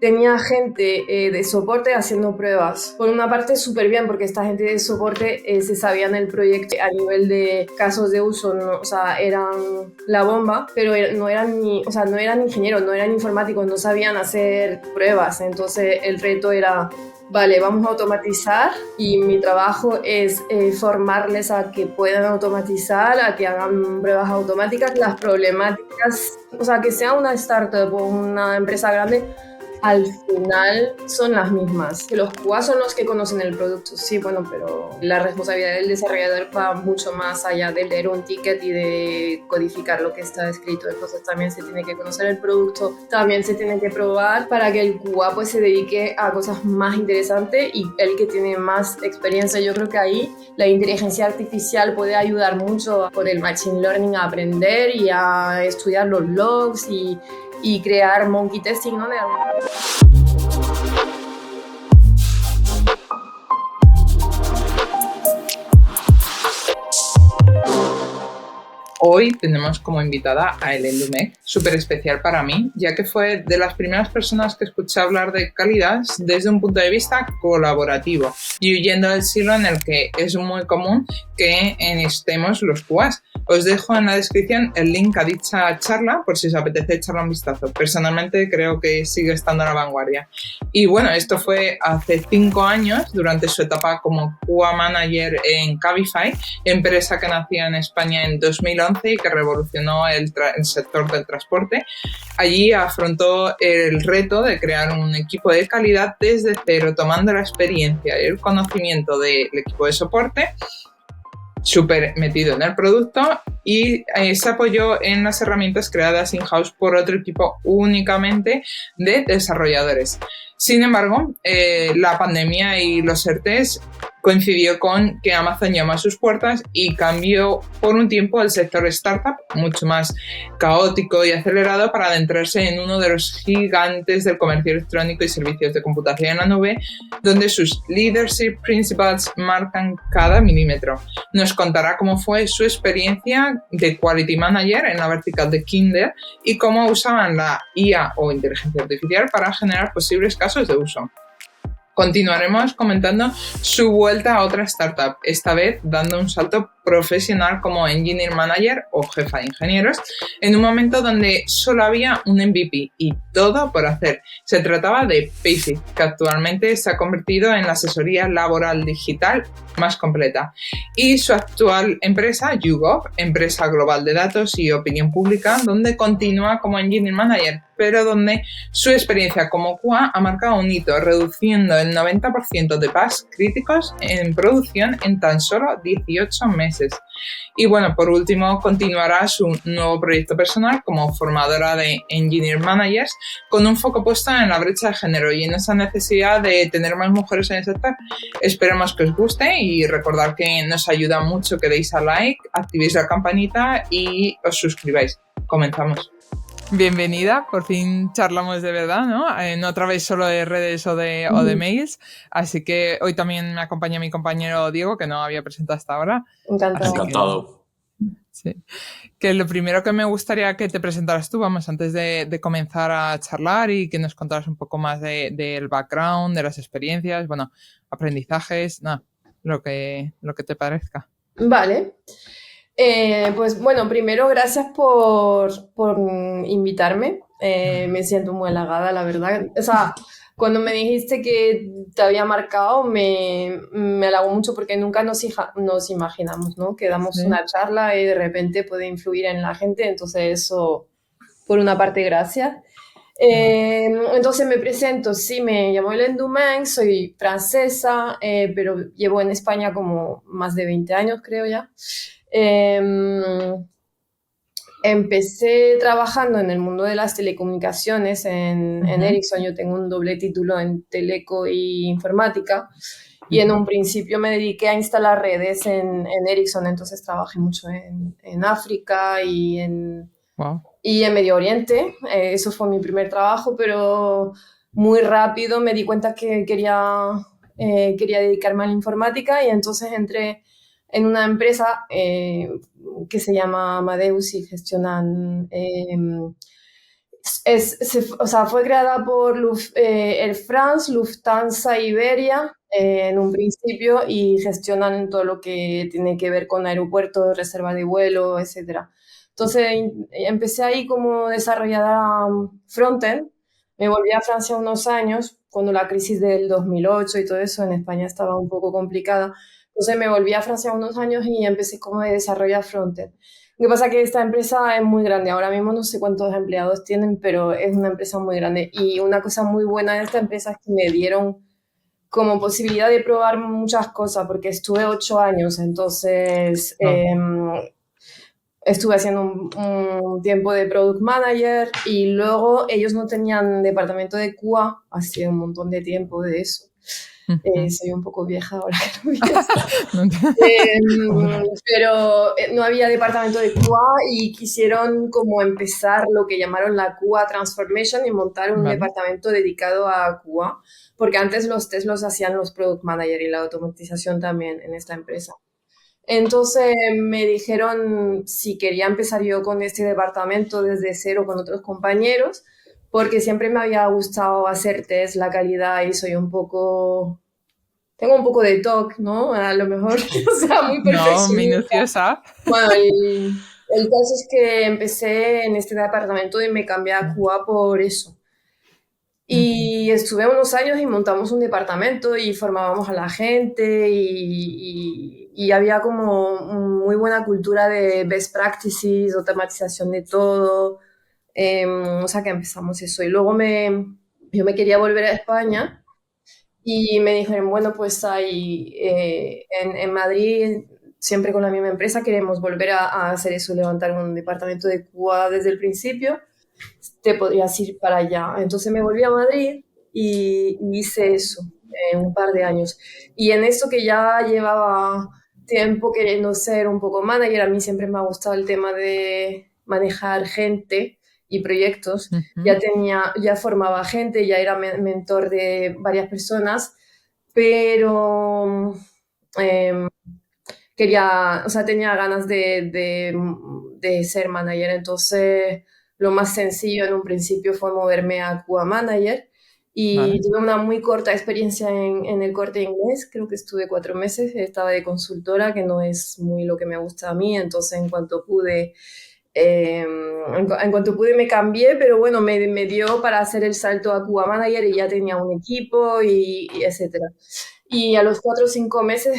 tenía gente de soporte haciendo pruebas. Por una parte, súper bien, porque esta gente de soporte se sabían el proyecto a nivel de casos de uso, ¿no? O sea, eran la bomba, pero no eran ni, o sea, no eran ingenieros, no eran informáticos, no sabían hacer pruebas. Entonces, el reto era, vale, vamos a automatizar y mi trabajo es formarles a que puedan automatizar, a que hagan pruebas automáticas. Las problemáticas, o sea, que sea una startup o una empresa grande, al final son las mismas. Que los QA son los que conocen el producto, sí, bueno, pero la responsabilidad del desarrollador va mucho más allá de leer un ticket y de codificar lo que está escrito. Entonces también se tiene que conocer el producto, también se tiene que probar para que el QA pues se dedique a cosas más interesantes, y el que tiene más experiencia. Yo creo que ahí la inteligencia artificial puede ayudar mucho por el machine learning a aprender y a estudiar los logs y crear monkey testing, ¿no? Hoy tenemos como invitada a Hélène Dumecq, súper especial para mí, ya que fue de las primeras personas que escuché hablar de calidad desde un punto de vista colaborativo y huyendo del siglo en el que es muy común que necesitemos los QAs. Os dejo en la descripción el link a dicha charla por si os apetece echarle un vistazo. Personalmente creo que sigue estando a la vanguardia. Y bueno, esto fue hace 5 años, durante su etapa como QA Manager en Cabify, empresa que nacía en España en 2011 y que revolucionó el sector del transporte. Allí afrontó el reto de crear un equipo de calidad desde cero, tomando la experiencia y el conocimiento del equipo de soporte, súper metido en el producto, y se apoyó en las herramientas creadas in-house por otro equipo únicamente de desarrolladores. Sin embargo, la pandemia y los ERTEs coincidió con que Amazon llamó a sus puertas y cambió por un tiempo el sector startup, mucho más caótico y acelerado, para adentrarse en uno de los gigantes del comercio electrónico y servicios de computación en la nube, donde sus leadership principles marcan cada milímetro. Nos contará cómo fue su experiencia de Quality Manager en la vertical de Kinder y cómo usaban la IA o inteligencia artificial para generar posibles casos de uso. Continuaremos comentando su vuelta a otra startup, esta vez dando un salto profesional como Engineer Manager o jefa de ingenieros, en un momento donde solo había un MVP y todo por hacer. Se trataba de Payfit, que actualmente se ha convertido en la asesoría laboral digital más completa, y su actual empresa, YouGov, empresa global de datos y opinión pública, donde continúa como Engineer Manager, pero donde su experiencia como QA ha marcado un hito, reduciendo el 90% de bugs críticos en producción en tan solo 18 meses. Y bueno, por último, continuará su nuevo proyecto personal como formadora de Engineer Managers, con un foco puesto en la brecha de género y en esa necesidad de tener más mujeres en el sector. Esperemos que os guste y recordad que nos ayuda mucho que deis a like, activéis la campanita y os suscribáis. Comenzamos. Bienvenida, por fin charlamos de verdad, ¿no? No a través solo de redes o de mails, así que hoy también me acompaña mi compañero Diego, que no había presentado hasta ahora. Encantado. Sí. Que lo primero que me gustaría que te presentaras tú, vamos, antes de comenzar a charlar, y que nos contaras un poco más del background, de las experiencias, bueno, aprendizajes, nada, lo que te parezca. Vale. Pues bueno, primero gracias por invitarme. Me siento muy halagada, la verdad. O sea, cuando me dijiste que te había marcado, me halagó mucho, porque nunca nos imaginamos, ¿no? Que damos una charla y de repente puede influir en la gente. Entonces eso, por una parte, gracias. Entonces me presento, sí, me llamo Hélène Dumecq, soy francesa, pero llevo en España como más de 20 años, creo ya. Empecé trabajando en el mundo de las telecomunicaciones en Ericsson. Yo tengo un doble título en teleco y informática, y en un principio me dediqué a instalar redes en Ericsson. Entonces trabajé mucho en África y en Medio Oriente. Eso fue mi primer trabajo, pero muy rápido me di cuenta que quería dedicarme a la informática, y entonces entré en una empresa que se llama Amadeus y gestionan O sea, fue creada por Air France, Lufthansa, Iberia en un principio y gestionan todo lo que tiene que ver con aeropuertos, reserva de vuelo, etcétera. Entonces empecé ahí como desarrolladora frontend. Me volví a Francia unos años cuando la crisis del 2008 y todo eso en España estaba un poco complicada. Entonces me volví a Francia unos años y empecé como de desarrollar frontend. Lo que pasa es que esta empresa es muy grande. Ahora mismo no sé cuántos empleados tienen, pero es una empresa muy grande. Y una cosa muy buena de esta empresa es que me dieron como posibilidad de probar muchas cosas, porque estuve 8 años, entonces Ah, estuve haciendo un tiempo de product manager y luego ellos no tenían departamento de QA, hace un montón de tiempo de eso. ujú. Soy un poco vieja ahora que lo pienso. No enti- Pero no había departamento de QA y quisieron como empezar lo que llamaron la QA Transformation y montar un Vale. departamento dedicado a QA, porque antes los test los hacían los product manager y la automatización también en esta empresa. Entonces me dijeron si quería empezar yo con este departamento desde cero con otros compañeros, porque siempre me había gustado hacer test, la calidad y soy un poco tengo un poco de TOC, ¿no? A lo mejor, o sea, muy No, perfeccionista. minuciosa. Bueno, el caso es que empecé en este departamento y me cambié a Cuba por eso. Ujú. Y estuve unos años y montamos un departamento y formábamos a la gente y había como muy buena cultura de best practices, automatización de todo. O sea que empezamos eso. Y luego yo me quería volver a España y me dijeron, bueno, pues ahí en Madrid, siempre con la misma empresa, queremos volver a hacer eso, levantar un departamento de Cuba desde el principio, te podrías ir para allá. Entonces me volví a Madrid y hice eso un par de años. Y en eso que ya llevaba tiempo queriendo ser un poco manager, a mí siempre me ha gustado el tema de manejar gente y proyectos. Ujú. Ya formaba gente, ya era mentor de varias personas, pero eh, quería, o sea, tenía ganas de ser manager, entonces lo más sencillo en un principio fue moverme a Cuba Manager y Vale. tuve una muy corta experiencia en el Corte Inglés, creo que estuve 4 meses, estaba de consultora, que no es muy lo que me gusta a mí, entonces en cuanto pude me cambié, pero bueno, me dio para hacer el salto a Cuba Manager y ya tenía un equipo y etcétera. Y a los 4 o 5 meses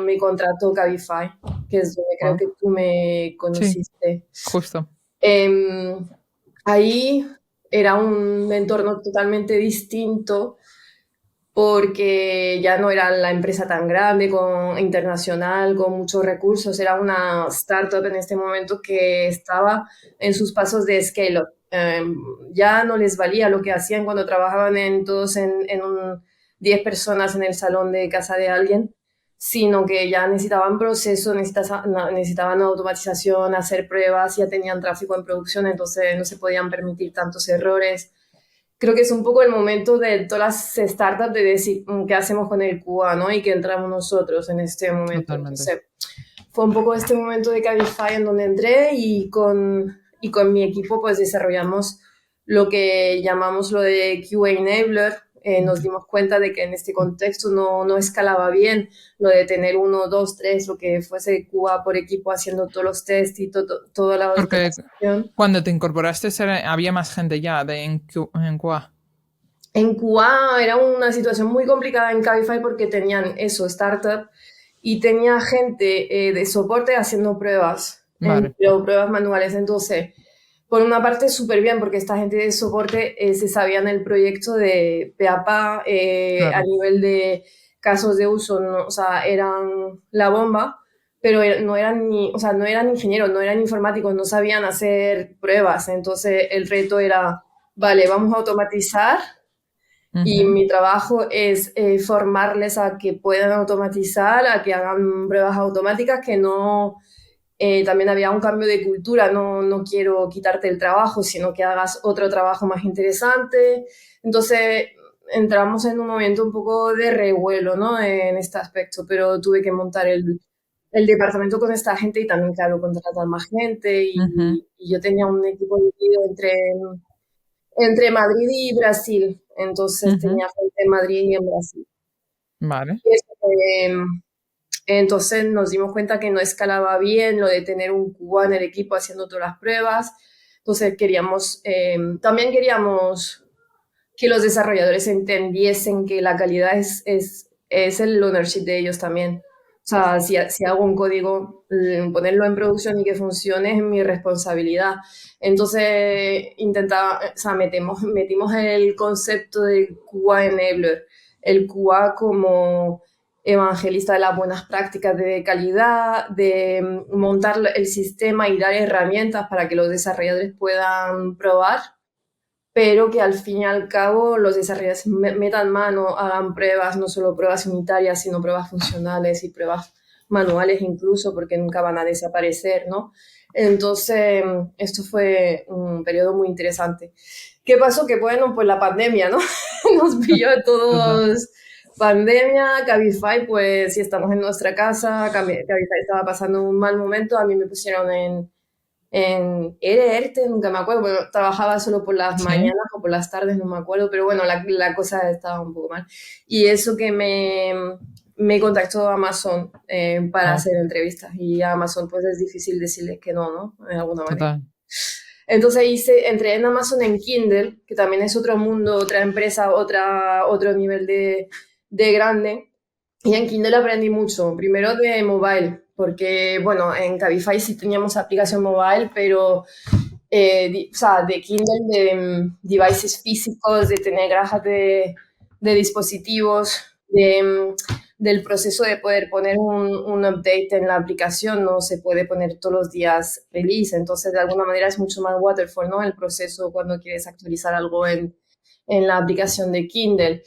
me contrató Cabify, que es donde creo Wow. que tú me Sí, conociste. justo. Em, Ahí era un entorno totalmente distinto porque ya no era la empresa tan grande, internacional, con muchos recursos, era una startup en este momento que estaba en sus pasos de scale-up. Ya no les valía lo que hacían cuando trabajaban todos en 10 personas en el salón de casa de alguien, sino que ya necesitaban procesos, necesitaban automatización, hacer pruebas, ya tenían tráfico en producción, entonces no se podían permitir tantos errores. Creo que es un poco el momento de todas las startups de decir qué hacemos con el QA, ¿no? Y que entramos nosotros en este momento. Totalmente. Entonces, fue un poco este momento de Cabify en donde entré y con mi equipo pues desarrollamos lo que llamamos lo de QA Enabler. Nos dimos cuenta de que en este contexto no escalaba bien lo de tener uno, dos, tres, lo que fuese QA por equipo haciendo todos los tests y toda la Porque automatización. cuando te incorporaste había más gente ya en QA. En Cuba era una situación muy complicada en Cabify porque tenían eso, startup, y tenía gente de soporte haciendo pruebas, Vale, pero pruebas manuales. Entonces, por una parte, súper bien, porque esta gente de soporte se sabía en el proyecto de pe a pa, a claro. nivel de casos de uso, o sea, eran la bomba, pero no eran o sea, no eran ingenieros, no eran informáticos, no sabían hacer pruebas. Entonces, el reto era, vale, vamos a automatizar y Ujú. mi trabajo es formarles a que puedan automatizar, a que hagan pruebas automáticas, que no... también había un cambio de cultura, no quiero quitarte el trabajo, sino que hagas otro trabajo más interesante. Entonces entramos en un momento un poco de revuelo, ¿no? En este aspecto, pero tuve que montar el departamento con esta gente y también, claro, contratar más gente Ujú. y yo tenía un equipo dividido entre entre Madrid y Brasil. Entonces Ujú. tenía gente en Madrid y en Brasil. Vale. Y eso, entonces nos dimos cuenta que no escalaba bien lo de tener un QA en el equipo haciendo todas las pruebas. Entonces también queríamos que los desarrolladores entendiesen que la calidad es el ownership de ellos también. O sea, si hago un código, ponerlo en producción y que funcione es mi responsabilidad. Entonces, o sea, metimos el concepto del QA enabler, el QA como evangelista de las buenas prácticas de calidad, de montar el sistema y dar herramientas para que los desarrolladores puedan probar, pero que al fin y al cabo los desarrolladores metan mano, hagan pruebas, no solo pruebas unitarias, sino pruebas funcionales y pruebas manuales incluso, porque nunca van a desaparecer, ¿no? Entonces, esto fue un periodo muy interesante. ¿Qué pasó? Que bueno, pues la pandemia, ¿no? Nos pilló a Total. todos pandemia, Cabify, pues si estamos en nuestra casa, Cabify estaba pasando un mal momento, a mí me pusieron era ERTE, nunca me acuerdo, pero trabajaba solo por las Sí. mañanas o por las tardes, no me acuerdo, pero bueno, la cosa estaba un poco mal. Y eso que me contactó Amazon para Oh, hacer entrevistas, y a Amazon pues es difícil decirles que no, ¿no? De alguna manera. total. Entonces entré en Amazon en Kindle, que también es otro mundo, otra empresa, otro nivel de grande. Y en Kindle aprendí mucho, primero de mobile, porque bueno, en Cabify sí teníamos aplicación mobile, pero o sea, de Kindle, de devices físicos, de tener granjas de dispositivos, del proceso de poder poner un update en la aplicación, no se puede poner todos los días release, entonces de alguna manera es mucho más waterfall, ¿no? El proceso cuando quieres actualizar algo en la aplicación de Kindle.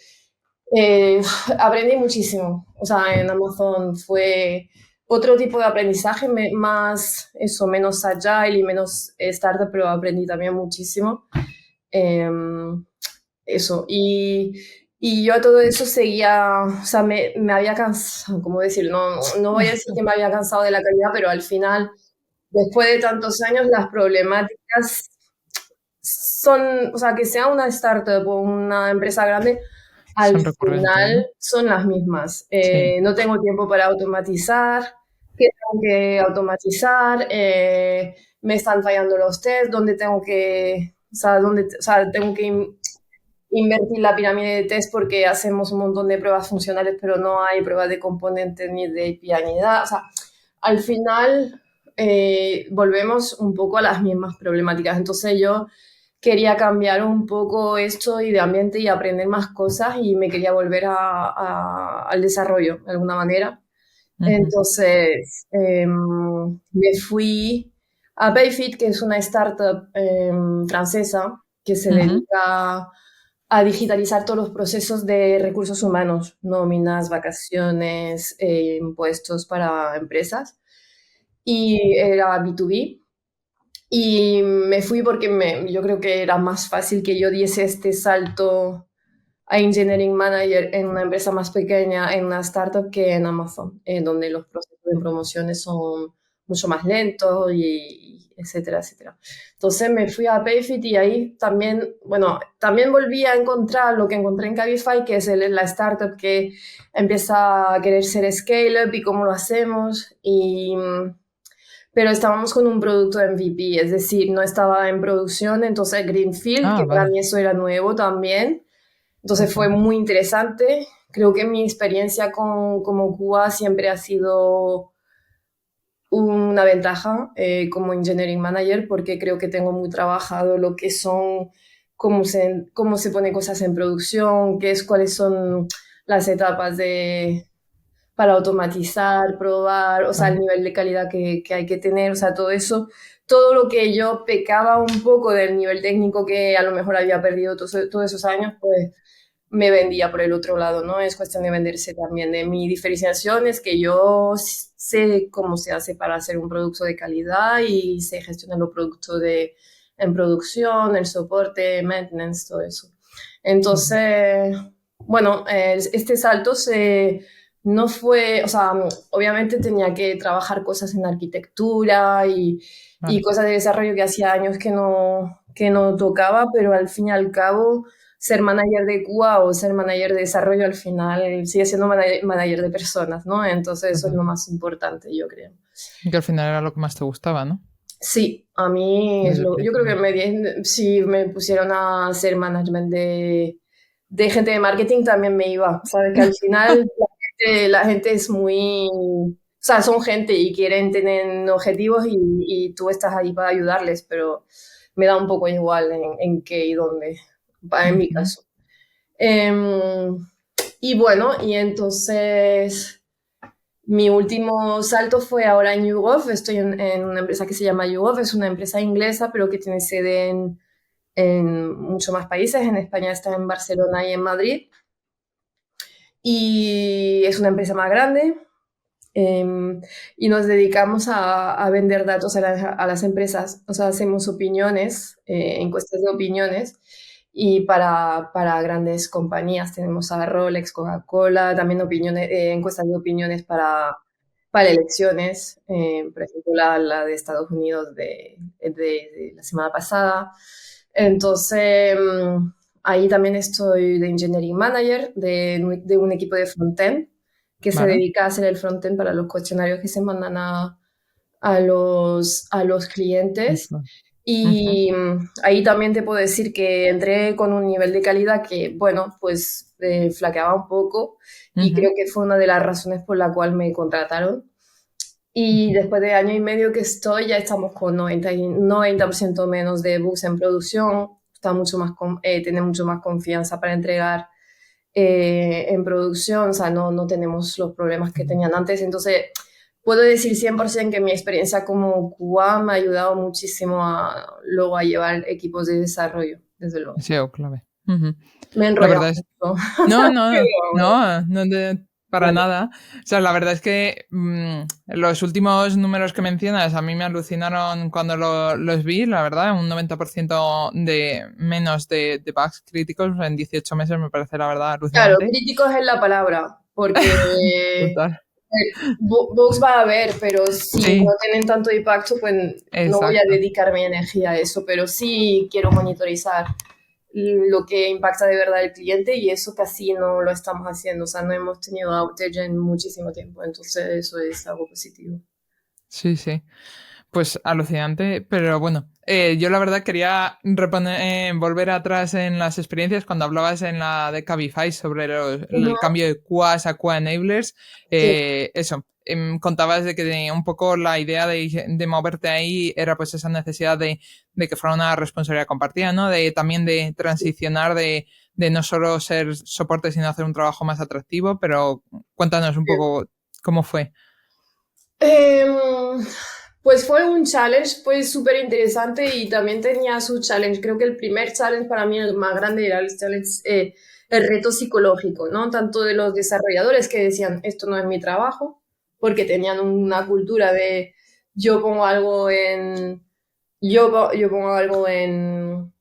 Eh, Aprendí muchísimo. O sea, en Amazon fue otro tipo de aprendizaje, más eso, menos agile y menos startup, pero aprendí también muchísimo. Eh, Eso. Y yo a todo eso seguía, o sea, me había cansado, ¿cómo decir? No voy a decir que me había cansado de la calidad, pero al final, después de tantos años, las problemáticas son, o sea, que sea una startup o una empresa grande, al Son recurrentes, final ¿no? son las mismas. Sí. No tengo tiempo para automatizar, ¿qué tengo que automatizar? Me están fallando los test, ¿dónde tengo que, o sea, tengo que invertir la pirámide de test porque hacemos un montón de pruebas funcionales, pero no hay pruebas de componentes ni de API ni nada. O sea, al final volvemos un poco a las mismas problemáticas. Entonces yo quería cambiar un poco esto y de ambiente y aprender más cosas y me quería volver al desarrollo de alguna manera. Ujú, Entonces me fui a Payfit, que es una startup francesa que se ujú. dedica a digitalizar todos los procesos de recursos humanos, nóminas, vacaciones, impuestos para empresas. Y era B2B. Y me fui porque yo creo que era más fácil que yo diese este salto a Engineering Manager en una empresa más pequeña, en una startup, que en Amazon, donde los procesos de promociones son mucho más lentos y etcétera, etcétera. Entonces me fui a Payfit y ahí también, bueno, también volví a encontrar lo que encontré en Cabify, que es la startup que empieza a querer ser scale-up y cómo lo hacemos. Pero estábamos con un producto MVP, es decir, no estaba en producción, entonces Greenfield, Ah, que para vale. mí eso era nuevo también. Entonces Ok. fue muy interesante. Creo que mi experiencia como QA siempre ha sido una ventaja como engineering manager, porque creo que tengo muy trabajado lo que son, cómo se ponen cosas en producción, cuáles son las etapas para automatizar, probar, o sea, el Vale. nivel de calidad que hay que tener, o sea, todo eso, todo lo que yo pecaba un poco del nivel técnico que a lo mejor había perdido todos esos años, pues me vendía por el otro lado, ¿no? Es cuestión de venderse también. De mi diferenciación es que yo sé cómo se hace para hacer un producto de calidad y sé gestionar los productos en producción, el soporte, maintenance, todo eso. Ujú. Entonces, bueno, este salto no fue, o sea, obviamente tenía que trabajar cosas en arquitectura y Vale. cosas de desarrollo que hacía años que no tocaba, pero al fin y al cabo, ser manager de QA o ser manager de desarrollo al final sigue siendo manager de personas, ¿no? Entonces eso es Total. lo más importante, yo creo. Y que al final era lo que más te gustaba, ¿no? Sí, a mí Desde el yo creo que principio. si me pusieron a hacer management de gente de marketing también me iba. Sabes que al final la gente es muy, o sea, son gente y quieren tener objetivos y tú estás ahí para ayudarles, pero me da un poco igual en qué y dónde, en mi Ujú. caso. Em, y bueno, y entonces mi último salto fue ahora en YouGov. Estoy en una empresa que se llama YouGov. Es una empresa inglesa, pero que tiene sede en muchos más países. En España está en Barcelona y en Madrid. Y es una empresa más grande. Y nos dedicamos a vender datos a las empresas. O sea, hacemos opiniones, encuestas de opiniones. Y para grandes compañías tenemos a Rolex, Coca-Cola, también opiniones, encuestas de opiniones para elecciones, por ejemplo, la de Estados Unidos de la semana pasada. Entonces, ahí también estoy de Engineering Manager de un equipo de frontend que se Vale. dedica a hacer el frontend para los cuestionarios que se mandan a los clientes. Eso. Ujú, Y ahí también te puedo decir que entré con un nivel de calidad que, bueno, pues flaqueaba un poco y ujú, creo que fue una de las razones por la cual me contrataron. Y ujú. después de año y medio que estoy, ya estamos con 90% menos de bugs en producción. Está mucho más tiene mucho más confianza para entregar en producción. O sea, no tenemos los problemas que tenían antes. Entonces, puedo decir 100% que mi experiencia como QA me ha ayudado muchísimo luego a llevar equipos de desarrollo, desde luego. SEO clave. Ujú. Me he La enrollado verdad es mucho. no, no, Pero bueno, para vale. nada. O sea, la verdad es que los últimos números que mencionas a mí me alucinaron cuando los vi, la verdad, un 90% de menos de bugs críticos en 18 meses me parece la verdad Claro, alucinante. críticos es la palabra, porque Total. bugs va a haber, pero si no Sí, tienen tanto impacto, pues no voy a exacto. dedicar mi energía a eso, pero sí quiero monitorizar lo que impacta de verdad al cliente y eso casi no lo estamos haciendo, o sea, no hemos tenido outage en muchísimo tiempo, entonces eso es algo positivo. Sí, sí. Pues alucinante, pero bueno, yo la verdad quería volver atrás en las experiencias cuando hablabas en la de Cabify sobre Ujú. el cambio de QAs a QA enablers. Sí, Eso, contabas de que un poco la idea de moverte ahí era pues esa necesidad de que fuera una responsabilidad compartida, ¿no? De también de sí. transicionar de no solo ser soporte, sino hacer un trabajo más atractivo, pero cuéntanos un poco cómo fue. Em, pues fue un challenge, pues súper interesante y también tenía su challenge. Creo que el primer challenge para mí, el más grande, era el challenge, el reto psicológico, ¿no? Tanto de los desarrolladores que decían, esto no es mi trabajo, porque tenían una cultura de yo pongo algo yo pongo algo en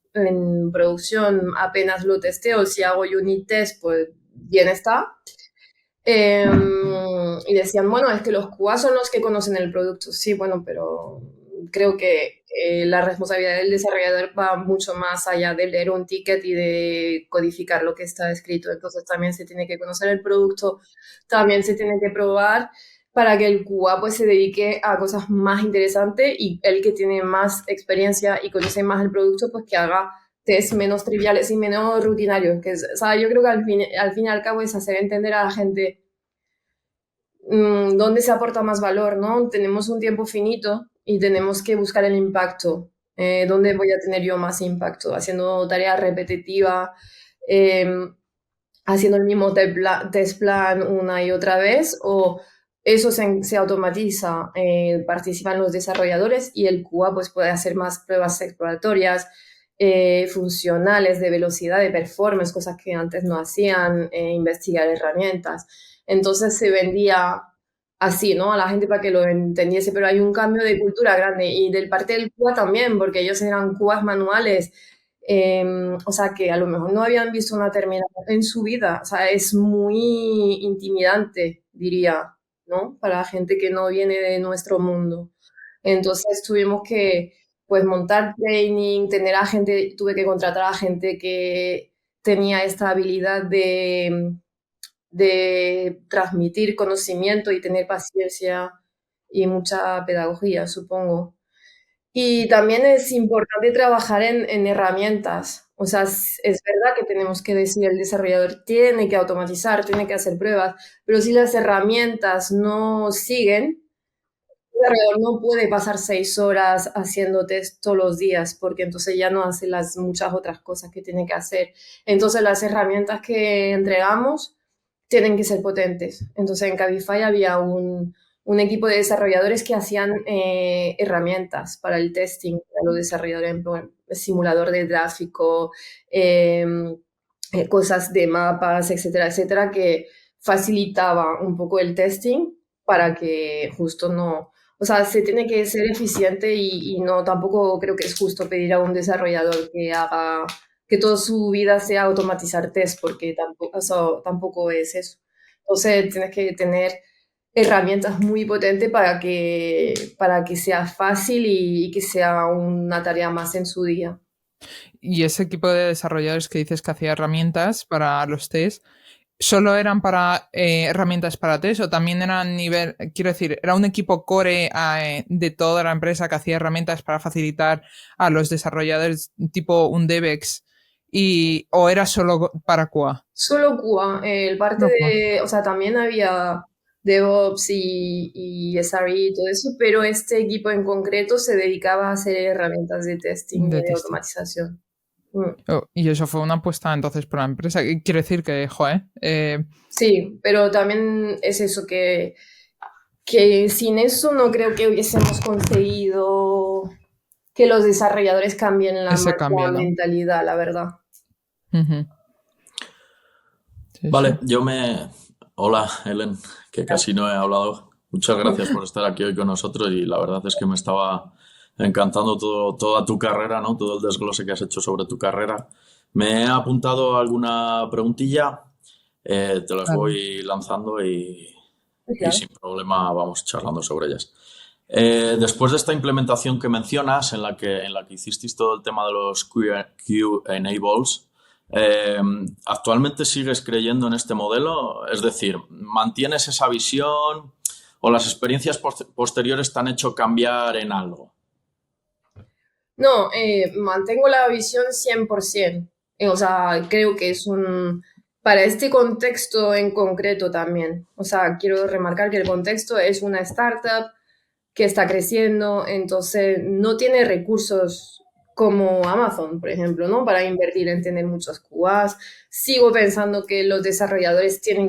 producción, apenas lo testeo, si hago unit test, pues bien está. Y decían, bueno, es que los QA son los que conocen el producto. Sí, bueno, pero creo que la responsabilidad del desarrollador va mucho más allá de leer un ticket y de codificar lo que está escrito. Entonces también se tiene que conocer el producto, también se tiene que probar para que el QA pues se dedique a cosas más interesantes y el que tiene más experiencia y conoce más el producto pues que haga test menos triviales y menos rutinarios. O sea, yo creo que al fin y al cabo es hacer entender a la gente dónde se aporta más valor, ¿no? Tenemos un tiempo finito y tenemos que buscar el impacto. ¿Dónde voy a tener yo más impacto? Haciendo tarea repetitiva, eh, haciendo el mismo test plan una y otra vez, o eso se automatiza, participan los desarrolladores y el QA pues puede hacer más pruebas exploratorias, funcionales, de velocidad, de performance, cosas que antes no hacían, investigar herramientas. Entonces se vendía así, ¿no? A la gente para que lo entendiese, pero hay un cambio de cultura grande y del parte del QA también, porque ellos eran QAs manuales, o sea, que a lo mejor no habían visto una terminal en su vida. O sea, es muy intimidante, diría, ¿no? Para gente que no viene de nuestro mundo. Entonces tuvimos que pues montar training, tuve que contratar a gente que tenía esta habilidad de transmitir conocimiento y tener paciencia y mucha pedagogía, supongo. Y también es importante trabajar en herramientas. O sea, es verdad que tenemos que decir, el desarrollador tiene que automatizar, tiene que hacer pruebas, pero si las herramientas no siguen, el desarrollador no puede pasar 6 horas haciendo test todos los días, porque entonces ya no hace las muchas otras cosas que tiene que hacer. Entonces las herramientas que entregamos tienen que ser potentes. Entonces en Cabify había un equipo de desarrolladores que hacían herramientas para el testing, para los desarrolladores, bueno, simulador de tráfico, cosas de mapas, etcétera, etcétera, que facilitaba un poco el testing para que justo no... O sea, se tiene que ser eficiente y no, tampoco creo que es justo pedir a un desarrollador que haga, que toda su vida sea automatizar test, porque tampoco, o sea, tampoco es eso. Entonces, tienes que tener herramientas muy potentes para que sea fácil y que sea una tarea más en su día. Y ese equipo de desarrolladores que dices que hacía herramientas para los test, ¿solo eran para herramientas para test o también eran nivel, quiero decir, era un equipo core de toda la empresa que hacía herramientas para facilitar a los desarrolladores tipo un DevEx o era solo para QA? Solo QA, el parte Solo QA. de, o sea, también había DevOps y SRE y todo eso, pero este equipo en concreto se dedicaba a hacer herramientas de testing y De de testing. automatización. Mm. Y eso fue una apuesta entonces por la empresa. Quiero decir que, joder, Sí, pero también es eso que sin eso no creo que hubiésemos conseguido que los desarrolladores cambien ese la cambio, ¿no? mentalidad, la verdad. Ujú. Sí, sí. Vale, Hola, Helen, que casi no he hablado. Muchas gracias por estar aquí hoy con nosotros y la verdad es que me estaba encantando toda tu carrera, ¿no? Todo el desglose que has hecho sobre tu carrera. Me he apuntado alguna preguntilla, te las Claro. voy lanzando y Claro. sin problema vamos charlando sobre ellas. Después de esta implementación que mencionas, en la que hicisteis todo el tema de los Q-enables, ¿actualmente sigues creyendo en este modelo? Es decir, ¿mantienes esa visión o las experiencias posteriores te han hecho cambiar en algo? No, mantengo la visión 100%. O sea, creo que es para este contexto en concreto también. O sea, quiero remarcar que el contexto es una startup que está creciendo, entonces no tiene recursos como Amazon, por ejemplo, ¿no? Para invertir en tener muchos QAs. Sigo pensando que los desarrolladores tienen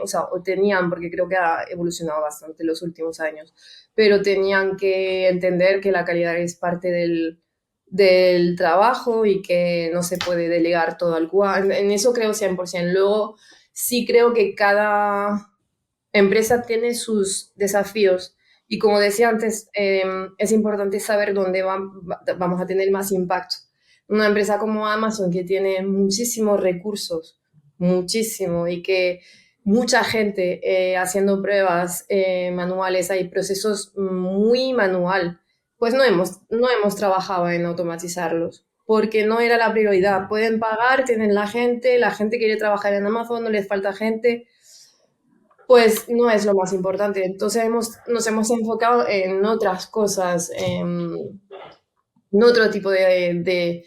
o sea, o tenían, porque creo que ha evolucionado bastante en los últimos años, pero tenían que entender que la calidad es parte del trabajo y que no se puede delegar todo al QA. En eso creo 100%. Luego, sí creo que cada empresa tiene sus desafíos y como decía antes, es importante saber dónde vamos a tener más impacto. Una empresa como Amazon que tiene muchísimos recursos, muchísimo, y que mucha gente haciendo pruebas manuales, hay procesos muy manual, pues no hemos trabajado en automatizarlos porque no era la prioridad. Pueden pagar, tienen la gente quiere trabajar en Amazon, no les falta gente, pues no es lo más importante. Entonces nos hemos enfocado en otras cosas, en otro tipo de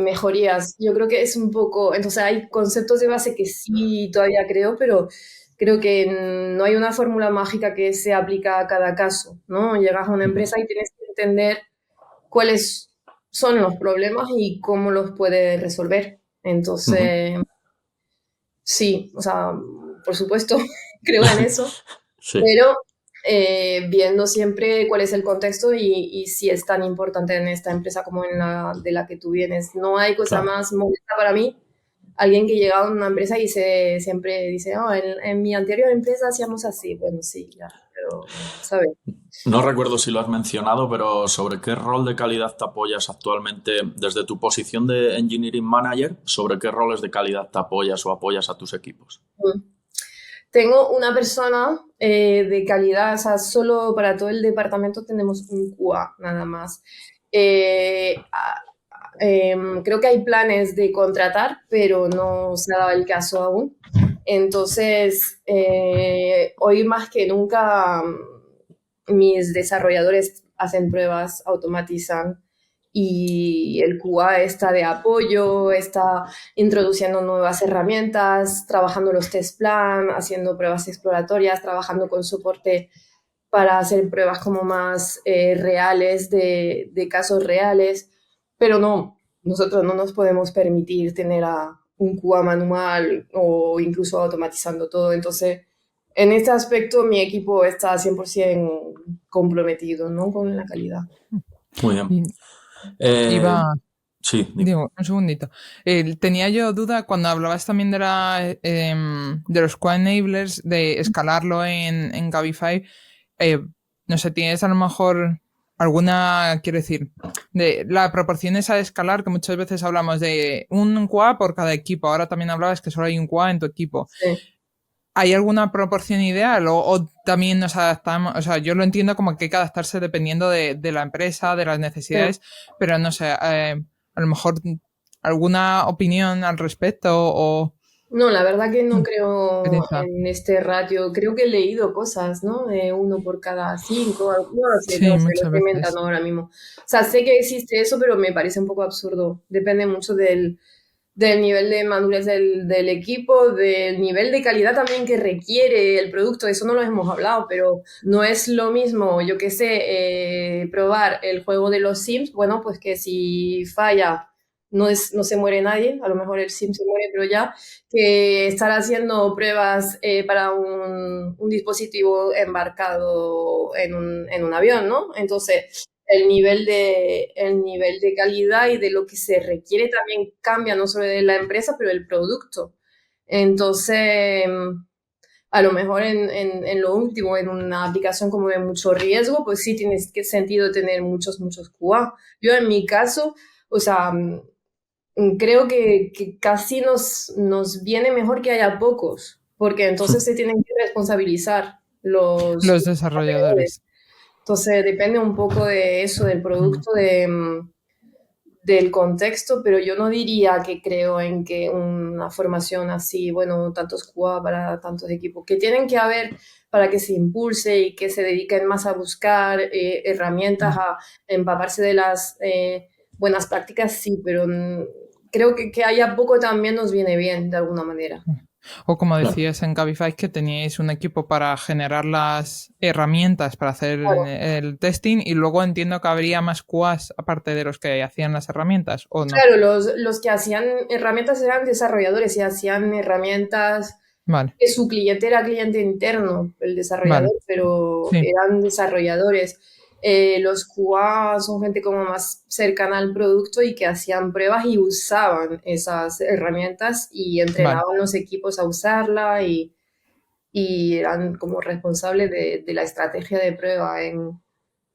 mejorías. Yo creo que es un poco, entonces hay conceptos de base que sí todavía creo, pero creo que no hay una fórmula mágica que se aplica a cada caso, ¿no? Llegas a una Ujú, empresa y tienes que entender cuáles son los problemas y cómo los puedes resolver. ujú. Entonces, sí, o sea, por supuesto, creo en eso, Sí, pero viendo siempre cuál es el contexto y si es tan importante en esta empresa como en la de la que tú vienes. No hay cosa claro. más molesta para mí, alguien que llega a una empresa y siempre dice, oh, en mi anterior empresa hacíamos así. Bueno, sí, ya, pero, ¿sabes? No recuerdo si lo has mencionado, pero ¿sobre qué rol de calidad te apoyas actualmente desde tu posición de Engineering Manager? ¿Sobre qué roles de calidad te apoyas o apoyas a tus equipos? Mm. Tengo una persona de calidad, o sea, solo para todo el departamento tenemos un QA, nada más. Creo que hay planes de contratar, pero no se ha dado el caso aún. Entonces, hoy más que nunca, mis desarrolladores hacen pruebas, automatizan y el QA está de apoyo, está introduciendo nuevas herramientas, trabajando los test plan, haciendo pruebas exploratorias, trabajando con soporte para hacer pruebas como más reales, de casos reales, pero no, nosotros no nos podemos permitir tener a un QA manual o incluso automatizando todo. Entonces, en este aspecto mi equipo está 100% comprometido, ¿no? Con la calidad. Muy bien. Y Eh, iba, sí, dime. digo, un segundito. Tenía yo duda cuando hablabas también de los QA enablers, de escalarlo en Cabify. No sé, tienes a lo mejor alguna, quiero decir, de la proporción esa de escalar, que muchas veces hablamos de un QA por cada equipo. Ahora también hablabas que solo hay un QA en tu equipo. Sí. ¿Hay alguna proporción ideal o también nos adaptamos? O sea, yo lo entiendo como que hay que adaptarse dependiendo de la empresa, de las necesidades, pero no sé, a lo mejor alguna opinión al respecto o... No, la verdad que no creo Experiencia. en este ratio. Creo que he leído cosas, ¿no? De 1 por cada 5, no lo sé, Sí, lo muchas estoy veces. inventando ahora mismo. O sea, sé que existe eso, pero me parece un poco absurdo. Depende mucho del nivel de madurez del equipo, del nivel de calidad también que requiere el producto. Eso no lo hemos hablado, pero no es lo mismo, yo qué sé, probar el juego de los Sims, bueno, pues que si falla no se muere nadie, a lo mejor el Sim se muere, pero ya, que estar haciendo pruebas para un dispositivo embarcado en un avión, ¿no? Entonces, el nivel de calidad y de lo que se requiere también cambia, no solo de la empresa, pero del producto. Entonces, a lo mejor en lo último, en una aplicación como de mucho riesgo, pues sí tiene sentido tener muchos QA. Yo en mi caso, o sea, creo que casi nos viene mejor que haya pocos, porque entonces se tienen que responsabilizar los Los desarrolladores. desarrolladores. Entonces depende un poco de eso, del Mm. producto, del contexto, pero yo no diría que creo en que una formación así, bueno, tantos QA para tantos equipos, que tienen que haber para que se impulse y que se dediquen más a buscar herramientas, a empaparse de las buenas prácticas, sí, pero creo que haya poco también nos viene bien de alguna manera. O como Claro. decías en Cabify, que teníais un equipo para generar las herramientas para hacer Claro. el testing y luego entiendo que habría más QAs aparte de los que hacían las herramientas, ¿o no? Claro, los que hacían herramientas eran desarrolladores y hacían herramientas Vale, que su cliente era cliente interno, el vale. desarrollador, pero Sí, eran desarrolladores. Los QA son gente como más cercana al producto y que hacían pruebas y usaban esas herramientas y vale. entrenaban los equipos a usarla y eran como responsables de la estrategia de prueba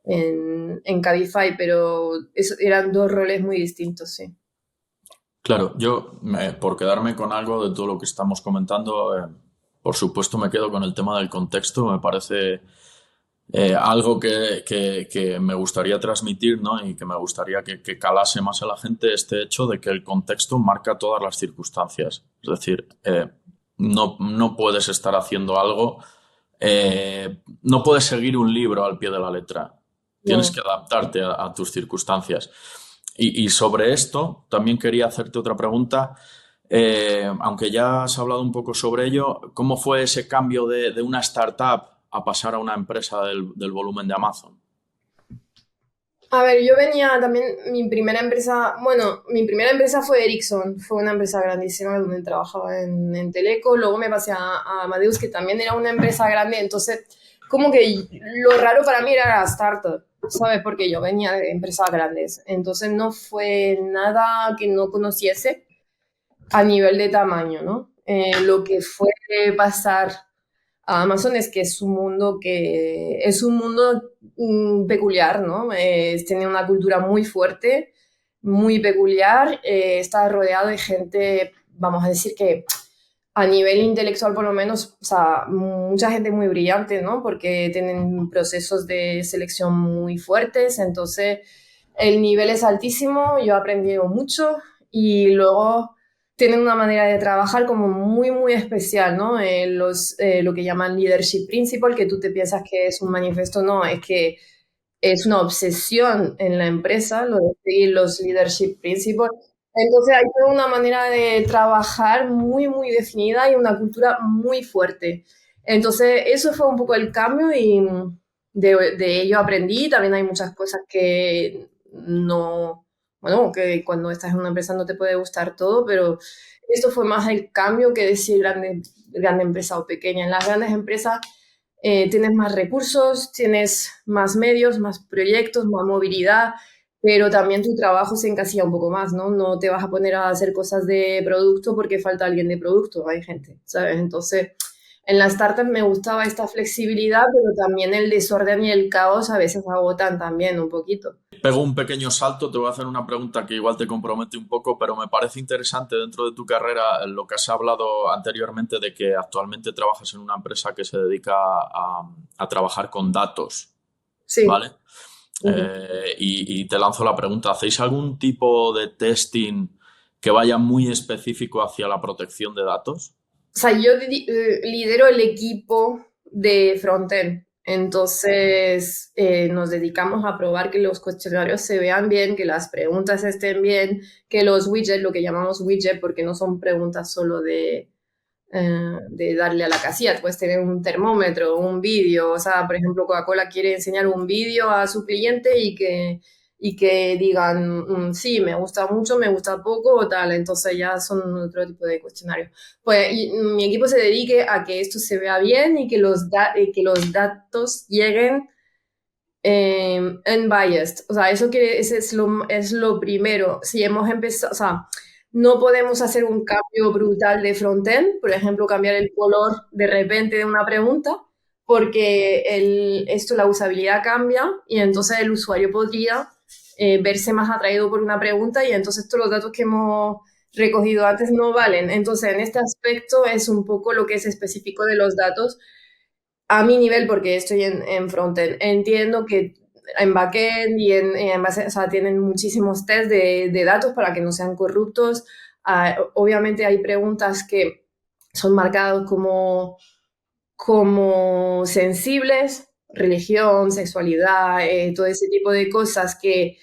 en Cabify, pero eran dos roles muy distintos, sí. Claro, yo, por quedarme con algo de todo lo que estamos comentando, por supuesto me quedo con el tema del contexto. Me parece algo que me gustaría transmitir, ¿no? Y que me gustaría que calase más a la gente este hecho de que el contexto marca todas las circunstancias. Es decir, no puedes estar haciendo algo, no puedes seguir un libro al pie de la letra. Tienes No. que adaptarte a tus circunstancias. Y sobre esto también quería hacerte otra pregunta. Aunque ya has hablado un poco sobre ello, ¿cómo fue ese cambio de una startup a pasar a una empresa del volumen de Amazon? A ver, yo venía también, mi primera empresa fue Ericsson, fue una empresa grandísima donde trabajaba en Teleco, luego me pasé a Amadeus, que también era una empresa grande, entonces como que lo raro para mí era la startup, ¿sabes? Porque yo venía de empresas grandes, entonces no fue nada que no conociese a nivel de tamaño, ¿no? Lo que fue pasar a Amazon es que es un mundo peculiar, ¿no? Tiene una cultura muy fuerte, muy peculiar, está rodeado de gente, vamos a decir que a nivel intelectual por lo menos, o sea, mucha gente muy brillante, ¿no? Porque tienen procesos de selección muy fuertes, entonces el nivel es altísimo, yo he aprendido mucho y luego tienen una manera de trabajar como muy, muy especial, ¿no? Lo que llaman leadership principle, que tú te piensas que es un manifiesto, no, es que es una obsesión en la empresa lo de seguir los leadership principles. Entonces hay toda una manera de trabajar muy, muy definida y una cultura muy fuerte. Entonces eso fue un poco el cambio y de ello aprendí. También hay muchas cosas que no, bueno, que cuando estás en una empresa no te puede gustar todo, pero esto fue más el cambio que decir grande empresa o pequeña. En las grandes empresas tienes más recursos, tienes más medios, más proyectos, más movilidad, pero también tu trabajo se encasilla un poco más, ¿no? No te vas a poner a hacer cosas de producto porque falta alguien de producto, hay gente, ¿sabes? Entonces, en la startup me gustaba esta flexibilidad, pero también el desorden y el caos a veces agotan también un poquito. Pego un pequeño salto, te voy a hacer una pregunta que igual te compromete un poco, pero me parece interesante dentro de tu carrera lo que has hablado anteriormente de que actualmente trabajas en una empresa que se dedica a trabajar con datos, Sí. ¿vale? Ujú. Y te lanzo la pregunta, ¿hacéis algún tipo de testing que vaya muy específico hacia la protección de datos? O sea, yo lidero el equipo de frontend. Entonces, nos dedicamos a probar que los cuestionarios se vean bien, que las preguntas estén bien, que los widgets, lo que llamamos widget, porque no son preguntas solo de darle a la casilla, puedes tener un termómetro, un vídeo, o sea, por ejemplo, Coca-Cola quiere enseñar un vídeo a su cliente y que digan, sí, me gusta mucho, me gusta poco o tal, entonces ya son otro tipo de cuestionarios. Pues mi equipo se dedique a que esto se vea bien y que que los datos lleguen unbiased, o sea, ese es lo primero. Si hemos empezado, o sea, no podemos hacer un cambio brutal de frontend, por ejemplo, cambiar el color de repente de una pregunta, porque la usabilidad cambia y entonces el usuario podría verse más atraído por una pregunta y entonces todos los datos que hemos recogido antes no valen. Entonces, en este aspecto es un poco lo que es específico de los datos a mi nivel, porque estoy en frontend, entiendo que en backend y en base, o sea, tienen muchísimos test de datos para que no sean corruptos. Obviamente hay preguntas que son marcadas como sensibles, religión, sexualidad, todo ese tipo de cosas que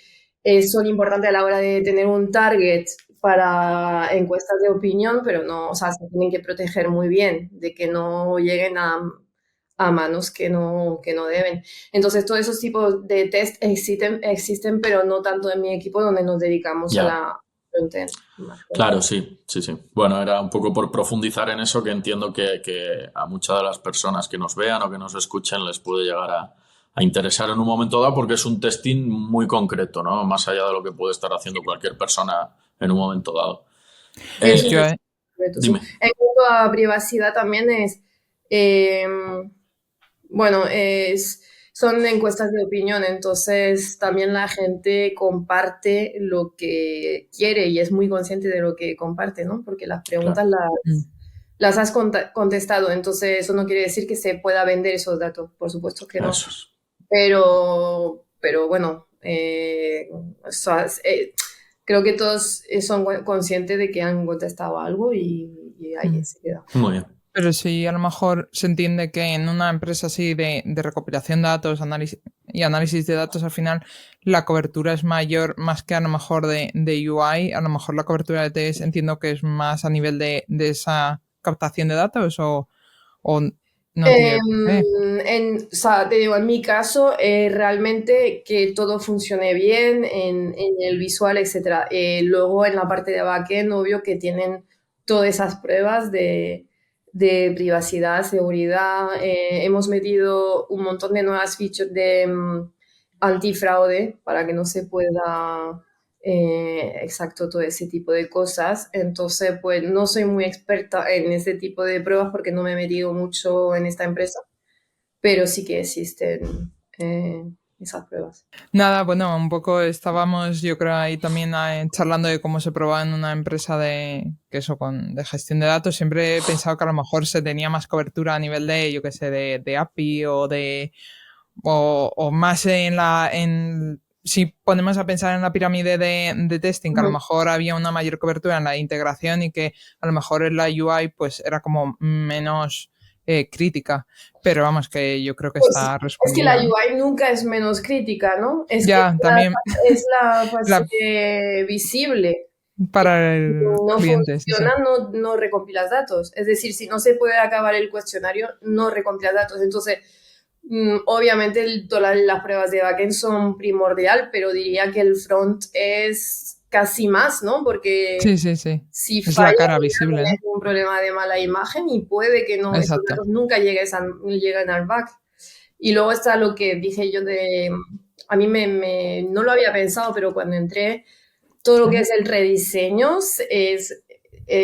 son importantes a la hora de tener un target para encuestas de opinión, pero no, o sea, se tienen que proteger muy bien de que no lleguen a manos que no deben. Entonces, todos esos tipos de test existen, pero no tanto en mi equipo donde nos dedicamos a Ya. la frontend. Claro, sí, sí, sí. Bueno, era un poco por profundizar en eso que entiendo que a muchas de las personas que nos vean o que nos escuchen les puede llegar a interesar en un momento dado porque es un testing muy concreto, ¿no? Más allá de lo que puede estar haciendo cualquier persona en un momento dado. Yo, Dime. En cuanto a privacidad también eh, bueno, son encuestas de opinión, entonces también la gente comparte lo que quiere y es muy consciente de lo que comparte, ¿no? Porque las preguntas Claro. las has contestado, entonces eso no quiere decir que se pueda vender esos datos, por supuesto que no. Eso es. Pero bueno, o sea, creo que todos son conscientes de que han contestado algo y ahí se queda. Muy bien. pero sí, a lo mejor se entiende que en una empresa así de recopilación de datos análisis de datos, al final la cobertura es mayor, más que a lo mejor de UI, a lo mejor la cobertura de TS entiendo que es más a nivel de esa captación de datos o no tiene por qué. O sea, te digo, en mi caso, realmente que todo funcione bien en el visual, etcétera. Luego en la parte de backend, obvio que tienen todas esas pruebas de privacidad, seguridad. Hemos metido un montón de nuevas features de antifraude para que no se pueda exacto todo ese tipo de cosas. Entonces, pues no soy muy experta en ese tipo de pruebas porque no me he metido mucho en esta empresa, pero sí que existen esas pruebas. Nada, bueno, un poco estábamos, yo creo, ahí también charlando de cómo se probaba en una empresa de gestión de datos. Siempre he pensado que a lo mejor se tenía más cobertura a nivel de, yo qué sé, de API o más si ponemos a pensar en la pirámide de testing, que a lo Ujú. mejor había una mayor cobertura en la integración y que a lo mejor en la UI pues era como menos crítica, pero vamos, que yo creo que Pues está es que la respondida, ¿no? UI nunca es menos crítica, ¿no? Es que Ya, también es la fase la, visible. para el No cliente, sí, sí. funciona, no recompilas datos. Es decir, si no se puede acabar el cuestionario, no recompilas datos. Entonces, obviamente todas las pruebas de backend son primordial, pero diría que el front es casi más, ¿no? Porque Sí, sí, sí. si Es la falla, cara ya visible, tienes ¿no? un problema de mala imagen y puede que no, esos Exacto. datos nunca lleguen al back. Y luego está lo que dije yo de, a mí no lo había pensado, pero cuando entré, todo lo que es el rediseño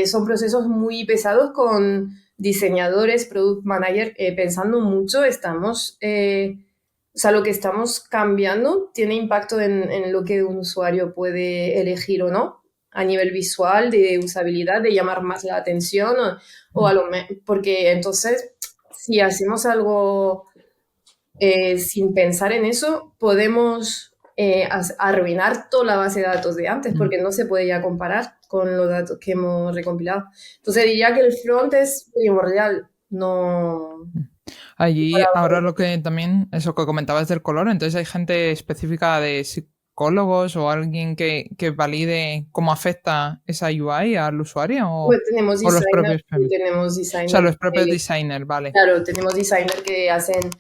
son procesos muy pesados con diseñadores, product manager, pensando mucho, o sea, lo que estamos cambiando tiene impacto en lo que un usuario puede elegir o no, a nivel visual, de usabilidad, de llamar más la atención, porque entonces, si hacemos algo sin pensar en eso, podemos arruinar toda la base de datos de antes, porque no se puede ya comparar con los datos que hemos recopilado. Entonces diría que el front es primordial, no... Allí, ahora lo que también, eso que comentabas del color, entonces hay gente específica de psicólogos o alguien que valide cómo afecta esa UI al usuario Pues tenemos o los designers, propios PMs. tenemos O sea, designers, los propios designers, vale. claro, tenemos designers que hacen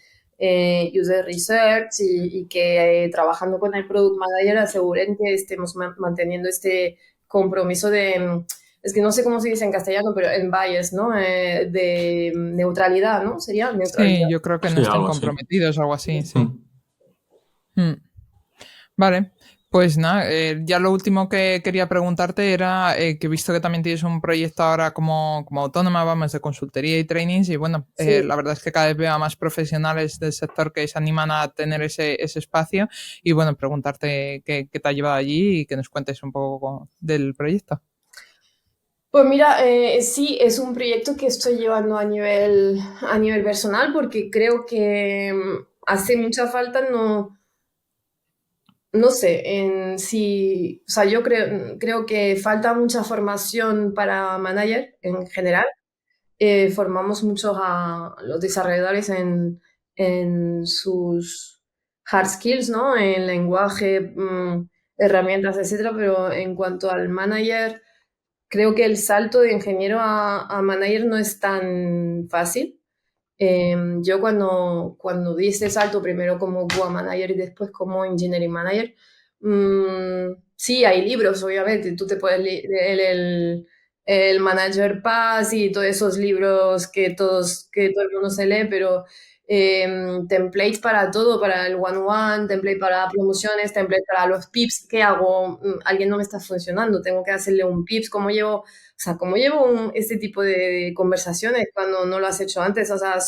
user research y que trabajando con el product manager aseguren que estemos manteniendo este compromiso de, es que no sé cómo se dice en castellano, pero en bias, ¿no? De neutralidad, ¿no? Sería neutralidad. Sí, yo creo que no Sí, estén algo así. comprometidos o algo así, sí. Mm. Vale, pues nada, ya lo último que quería preguntarte era que he visto que también tienes un proyecto ahora como autónoma, vamos, de consultoría y trainings y bueno, Sí. la verdad es que cada vez veo a más profesionales del sector que se animan a tener ese espacio y bueno, preguntarte qué te ha llevado allí y que nos cuentes un poco del proyecto. Pues mira, sí, es un proyecto que estoy llevando a nivel personal porque creo que hace mucha falta, no sé, o sea, yo creo que falta mucha formación para manager en general. Formamos mucho a los desarrolladores en sus hard skills, ¿no? En lenguaje, herramientas, etcétera, pero en cuanto al manager, creo que el salto de ingeniero a manager no es tan fácil. Yo cuando di ese salto, primero como QA manager y después como engineering manager, sí, hay libros, obviamente. Tú te puedes leer el Manager Pass y todos esos libros que todo el mundo se lee, pero templates para todo, para el one-one, template para promociones, template para los pips. ¿Qué hago? Alguien no me está funcionando, tengo que hacerle un pips. ¿Cómo llevo? O sea, ¿cómo llevo este tipo de conversaciones cuando no lo has hecho antes? O sea,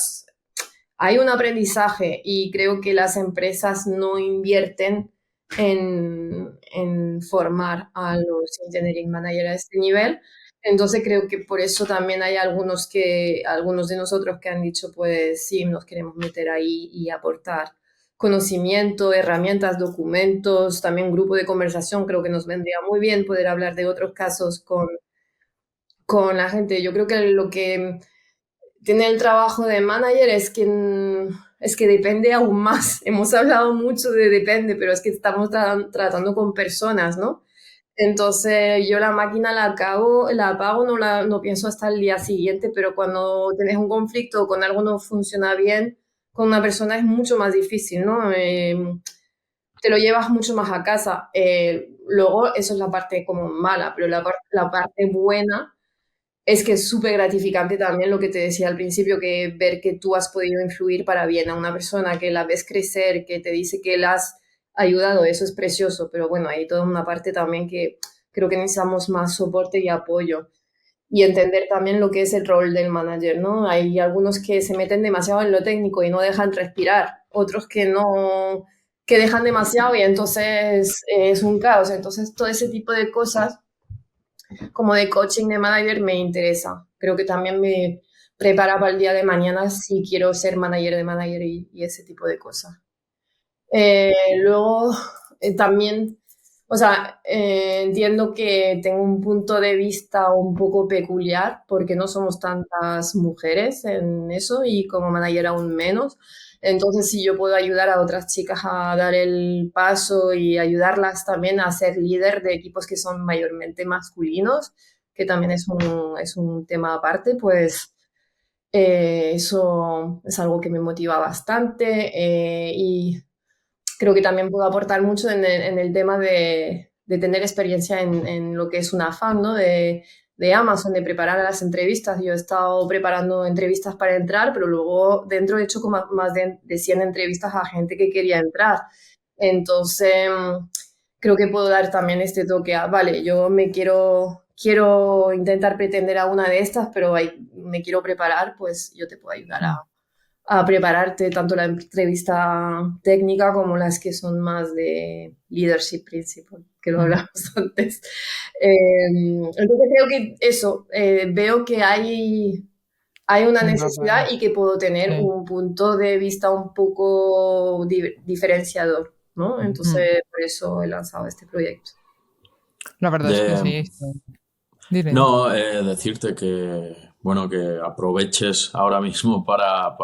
hay un aprendizaje y creo que las empresas no invierten en formar a los engineering managers a este nivel. Entonces creo que por eso también hay algunos de nosotros que han dicho, pues sí, nos queremos meter ahí y aportar conocimiento, herramientas, documentos, también grupo de conversación. Creo que nos vendría muy bien poder hablar de otros casos con la gente. Yo creo que lo que tiene el trabajo de manager es que depende aún más. Hemos hablado mucho de depende, pero es que estamos tratando con personas, ¿no? Entonces yo la máquina la apago, no pienso hasta el día siguiente, pero cuando tenés un conflicto o con algo no funciona bien, con una persona es mucho más difícil, ¿no? Te lo llevas mucho más a casa. Luego, eso es la parte como mala, pero la parte buena es que es súper gratificante también lo que te decía al principio, que ver que tú has podido influir para bien a una persona, que la ves crecer, que te dice que la has ayudado, eso es precioso, pero bueno, hay toda una parte también que creo que necesitamos más soporte y apoyo y entender también lo que es el rol del manager, ¿no? Hay algunos que se meten demasiado en lo técnico y no dejan respirar, otros que no, que dejan demasiado y entonces es un caos, entonces todo ese tipo de cosas como de coaching de manager me interesa. Creo que también me prepara para el día de mañana si quiero ser manager de manager y ese tipo de cosas. Luego, también, o sea, entiendo que tengo un punto de vista un poco peculiar porque no somos tantas mujeres en eso y como manager aún menos. Entonces, si yo puedo ayudar a otras chicas a dar el paso y ayudarlas también a ser líder de equipos que son mayormente masculinos, que también es un tema aparte, pues eso es algo que me motiva bastante y creo que también puedo aportar mucho en el tema de tener experiencia en lo que es un afán, ¿no? De Amazon, de preparar las entrevistas. Yo he estado preparando entrevistas para entrar, pero luego dentro he hecho como más de 100 entrevistas a gente que quería entrar. Entonces, creo que puedo dar también este toque a, vale, yo quiero intentar pretender a una de estas, pero me quiero preparar, pues yo te puedo ayudar a prepararte tanto la entrevista técnica como las que son más de leadership principle, que lo hablamos antes. Entonces creo que eso, veo que hay una necesidad y que puedo tener un punto de vista un poco diferenciador, ¿no? Entonces por eso he lanzado este proyecto. La verdad es que sí. Dile. No, decirte que, bueno, que aproveches ahora mismo para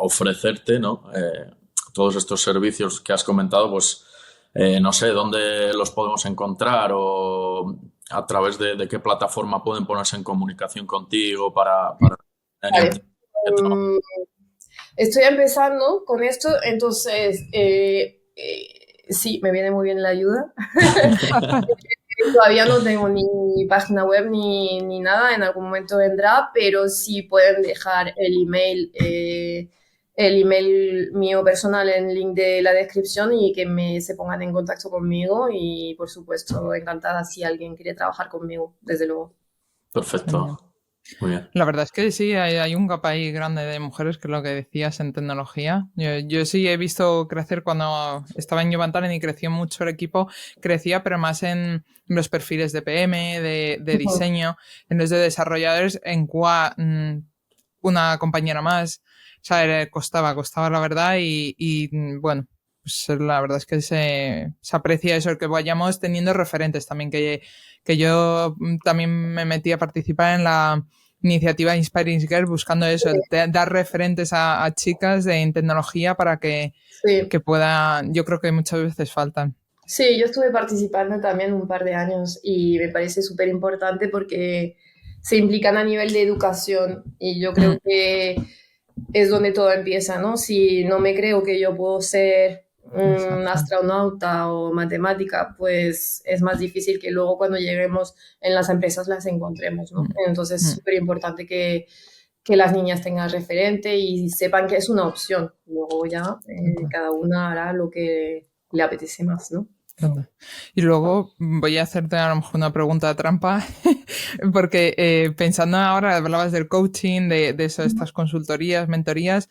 ofrecerte, ¿no? Todos estos servicios que has comentado, pues no sé dónde los podemos encontrar o a través de qué plataforma pueden ponerse en comunicación contigo para Vale. Estoy empezando con esto, entonces sí, me viene muy bien la ayuda. Todavía no tengo ni página web ni nada, en algún momento vendrá, pero sí pueden dejar el email mío personal en el link de la descripción y que se pongan en contacto conmigo y por supuesto encantada si alguien quiere trabajar conmigo, desde luego. Perfecto. Muy bien. La verdad es que sí, hay un gap ahí grande de mujeres, que es lo que decías en tecnología. Yo sí he visto crecer cuando estaba en Jovan Talent y creció mucho el equipo, crecía pero más en los perfiles de PM, de diseño, en los de desarrolladores, en QA, una compañera más. O sea, costaba la verdad y bueno, pues la verdad es que se aprecia eso, el que vayamos teniendo referentes también, que yo también me metí a participar en la iniciativa Inspiring Girls buscando eso, dar referentes a chicas en tecnología para que puedan, yo creo que muchas veces faltan. Sí, yo estuve participando también un par de años y me parece súper importante porque se implican a nivel de educación y yo creo que es donde todo empieza, ¿no? Si no me creo que yo puedo ser un astronauta o matemática, pues es más difícil que luego cuando lleguemos en las empresas las encontremos, ¿no? Entonces es súper importante que las niñas tengan referente y sepan que es una opción. Luego ya cada una hará lo que le apetece más, ¿no? Y luego voy a hacerte a lo mejor una pregunta trampa, porque pensando ahora, hablabas del coaching, de eso, estas consultorías, mentorías,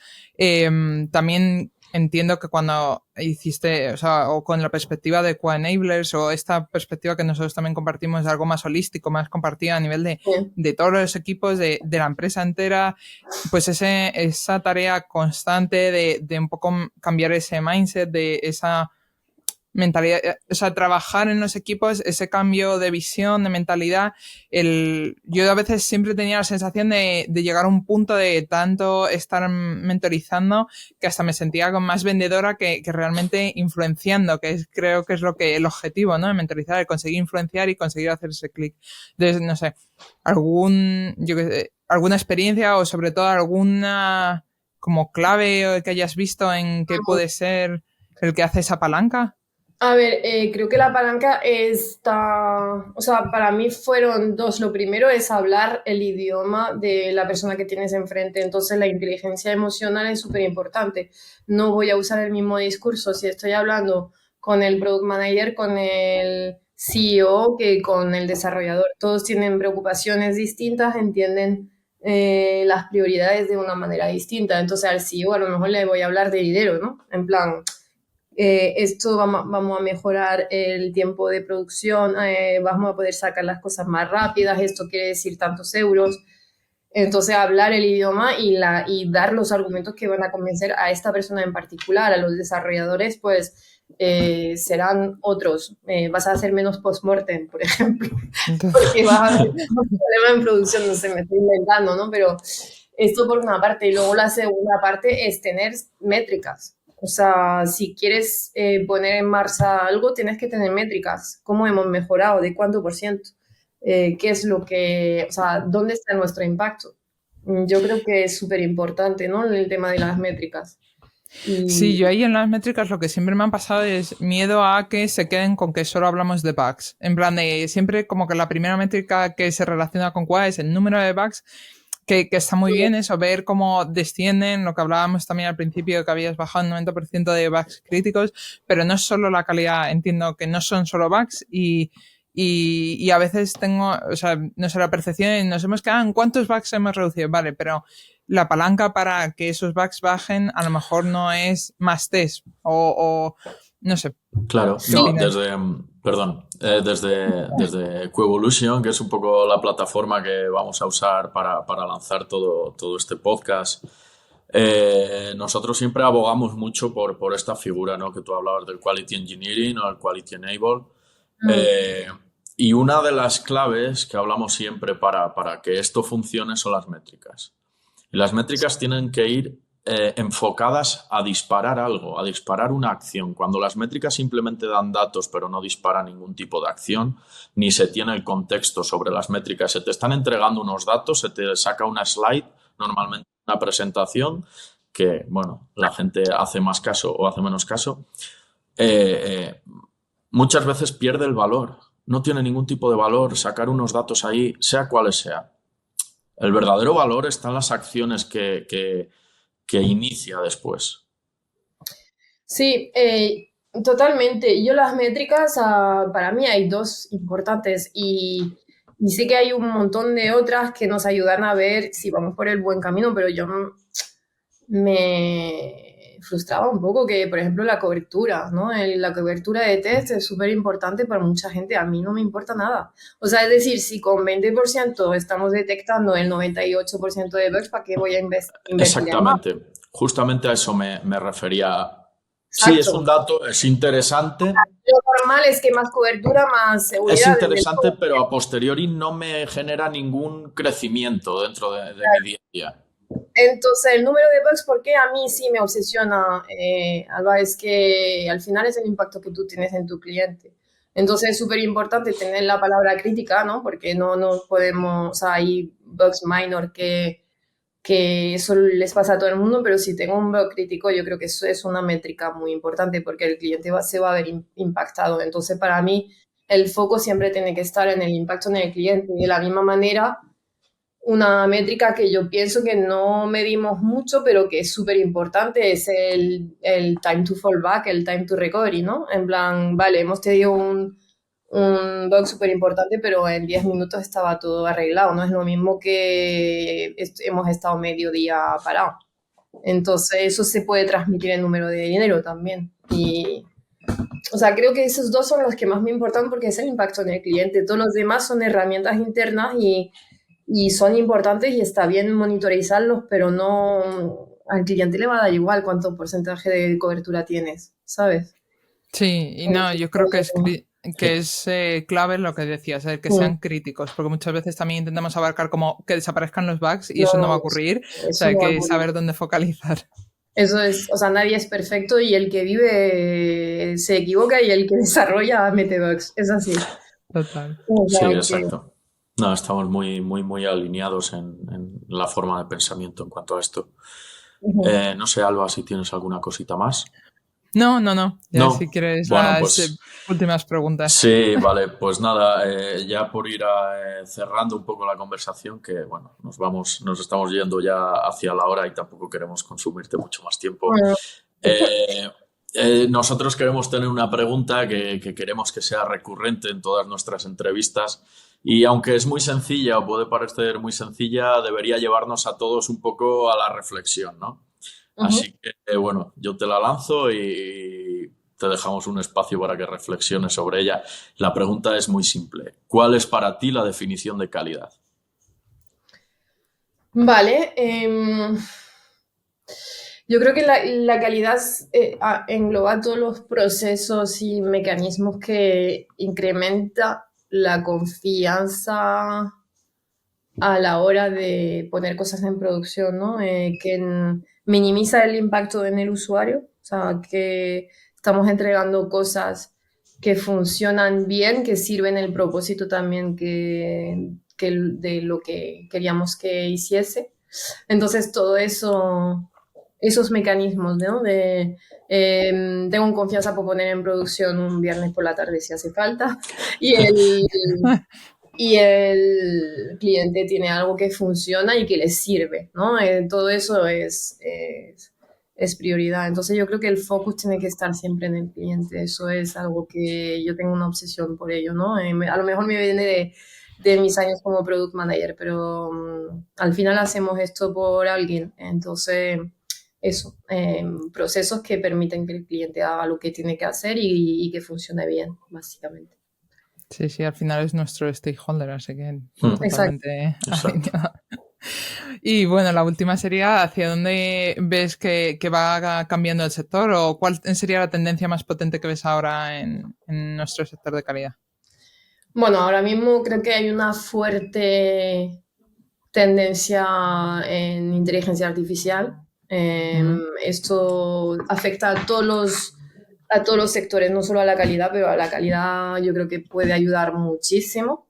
también entiendo que cuando hiciste, o sea, o con la perspectiva de co-enablers o esta perspectiva que nosotros también compartimos de algo más holístico, más compartida a nivel de todos los equipos, de la empresa entera, pues esa tarea constante de un poco cambiar ese mindset, de esa mentalidad, o sea, trabajar en los equipos, ese cambio de visión, de mentalidad, yo a veces siempre tenía la sensación de llegar a un punto de tanto estar mentorizando que hasta me sentía como más vendedora que realmente influenciando, creo que es el objetivo, ¿no? De mentorizar, de conseguir influenciar y conseguir hacer ese clic. Entonces, no sé, alguna experiencia o sobre todo alguna como clave que hayas visto en qué puede ser el que hace esa palanca. A ver, creo que la palanca está, o sea, para mí fueron dos. Lo primero es hablar el idioma de la persona que tienes enfrente. Entonces, la inteligencia emocional es súper importante. No voy a usar el mismo discurso si estoy hablando con el product manager, con el CEO, que con el desarrollador. Todos tienen preocupaciones distintas, entienden las prioridades de una manera distinta. Entonces, al CEO a lo mejor le voy a hablar de dinero, ¿no? En plan, esto vamos a mejorar el tiempo de producción, vamos a poder sacar las cosas más rápidas, esto quiere decir tantos euros. Entonces, hablar el idioma y dar los argumentos que van a convencer a esta persona en particular, a los desarrolladores, pues serán otros. Vas a hacer menos post-mortem, por ejemplo, porque vas a tener un problema en producción, no sé, me estoy inventando, ¿no? Pero esto por una parte. Y luego la segunda parte es tener métricas. O sea, si quieres poner en marcha algo, tienes que tener métricas. ¿Cómo hemos mejorado? ¿De cuánto por ciento? ¿Qué es lo que, o sea, dónde está nuestro impacto? Yo creo que es súper importante, ¿no? El tema de las métricas. Sí, yo ahí en las métricas lo que siempre me han pasado es miedo a que se queden con que solo hablamos de bugs. En plan de siempre como que la primera métrica que se relaciona con QA es el número de bugs, que está muy bien eso, ver cómo descienden, lo que hablábamos también al principio, que habías bajado un 90% de bugs críticos, pero no es solo la calidad, entiendo que no son solo bugs y a veces tengo, o sea, no sé, la percepción y nos hemos quedado en cuántos bugs hemos reducido, vale, pero la palanca para que esos bugs bajen a lo mejor no es más test o no sé. Claro, no, desde Coevolution, que es un poco la plataforma que vamos a usar para lanzar todo este podcast, nosotros siempre abogamos mucho por esta figura, ¿no? Que tú hablabas del Quality Engineering o el Quality Enable. Y una de las claves que hablamos siempre para que esto funcione son las métricas. Y las métricas tienen que ir enfocadas a disparar algo, a disparar una acción. Cuando las métricas simplemente dan datos pero no disparan ningún tipo de acción, ni se tiene el contexto sobre las métricas, se te están entregando unos datos, se te saca una slide, normalmente una presentación, que, bueno, la gente hace más caso o hace menos caso, muchas veces pierde el valor. No tiene ningún tipo de valor sacar unos datos ahí, sea cuales sea. El verdadero valor está en las acciones que inicia después. Sí, totalmente. Yo las métricas, para mí hay dos importantes y sé que hay un montón de otras que nos ayudan a ver si vamos por el buen camino, pero yo me frustraba un poco que, por ejemplo, la cobertura, ¿no? La cobertura de test es súper importante para mucha gente. A mí no me importa nada. O sea, es decir, si con 20% estamos detectando el 98% de bugs, ¿para qué voy a investigar más? Exactamente. Justamente a eso me refería. Sí, es un dato, es interesante. Lo normal es que más cobertura, más seguridad. Es interesante, pero a posteriori no me genera ningún crecimiento dentro de mi día a día. Entonces, el número de bugs, ¿por qué a mí sí me obsesiona, Alba? Es que al final es el impacto que tú tienes en tu cliente. Entonces, es súper importante tener la palabra crítica, ¿no? Porque no podemos, o sea, hay bugs minor que eso les pasa a todo el mundo, pero si tengo un bug crítico, yo creo que eso es una métrica muy importante porque el cliente se va a ver impactado. Entonces, para mí, el foco siempre tiene que estar en el impacto en el cliente. Y de la misma manera, una métrica que yo pienso que no medimos mucho, pero que es súper importante, es el time to fall back, el time to recovery, ¿no? En plan, vale, hemos tenido un bug súper importante, pero en 10 minutos estaba todo arreglado. No es lo mismo que hemos estado medio día parado. Entonces, eso se puede transmitir en número de dinero también. Y, o sea, creo que esos dos son los que más me importan porque es el impacto en el cliente. Todos los demás son herramientas internas y son importantes y está bien monitorizarlos, pero no, al cliente le va a dar igual cuánto porcentaje de cobertura tienes, ¿sabes? Sí, y no, yo creo que es clave lo que decías, que sean críticos, porque muchas veces también intentamos abarcar como que desaparezcan los bugs y eso no va a ocurrir, o sea, hay que saber dónde focalizar. Eso es, o sea, nadie es perfecto y el que vive se equivoca y el que desarrolla mete bugs, es así. Total. Sí, exacto. No, estamos muy alineados en la forma de pensamiento en cuanto a esto. No sé, Alba, si tienes alguna cosita más. No. Ya no. Si quieres bueno, las últimas preguntas. Sí, vale, pues nada, ya por ir cerrando un poco la conversación, que bueno, nos estamos yendo ya hacia la hora y tampoco queremos consumirte mucho más tiempo. Nosotros queremos tener una pregunta que queremos que sea recurrente en todas nuestras entrevistas y aunque es muy sencilla o puede parecer muy sencilla, debería llevarnos a todos un poco a la reflexión, ¿no? Así que, bueno, yo te la lanzo y te dejamos un espacio para que reflexiones sobre ella. La pregunta es muy simple. ¿Cuál es para ti la definición de calidad? Vale. Yo creo que la calidad engloba todos los procesos y mecanismos que incrementa la confianza a la hora de poner cosas en producción, ¿no? Minimiza el impacto en el usuario, o sea, que estamos entregando cosas que funcionan bien, que sirven el propósito también que de lo que queríamos que hiciese. Entonces, todo eso, esos mecanismos, ¿no? Tengo confianza por poner en producción un viernes por la tarde si hace falta. Y el cliente tiene algo que funciona y que le sirve, ¿no? Todo eso es prioridad. Entonces yo creo que el focus tiene que estar siempre en el cliente. Eso es algo que yo tengo una obsesión por ello, ¿no? A lo mejor me viene de mis años como product manager, pero al final hacemos esto por alguien. Entonces, eso, procesos que permiten que el cliente haga lo que tiene que hacer y que funcione bien, básicamente. Sí, sí, al final es nuestro stakeholder, así que totalmente alineado. Y bueno, la última sería, ¿hacia dónde ves que va cambiando el sector o cuál sería la tendencia más potente que ves ahora en nuestro sector de calidad? Bueno, ahora mismo creo que hay una fuerte tendencia en inteligencia artificial. Esto afecta a todos los sectores, no solo a la calidad, pero a la calidad yo creo que puede ayudar muchísimo.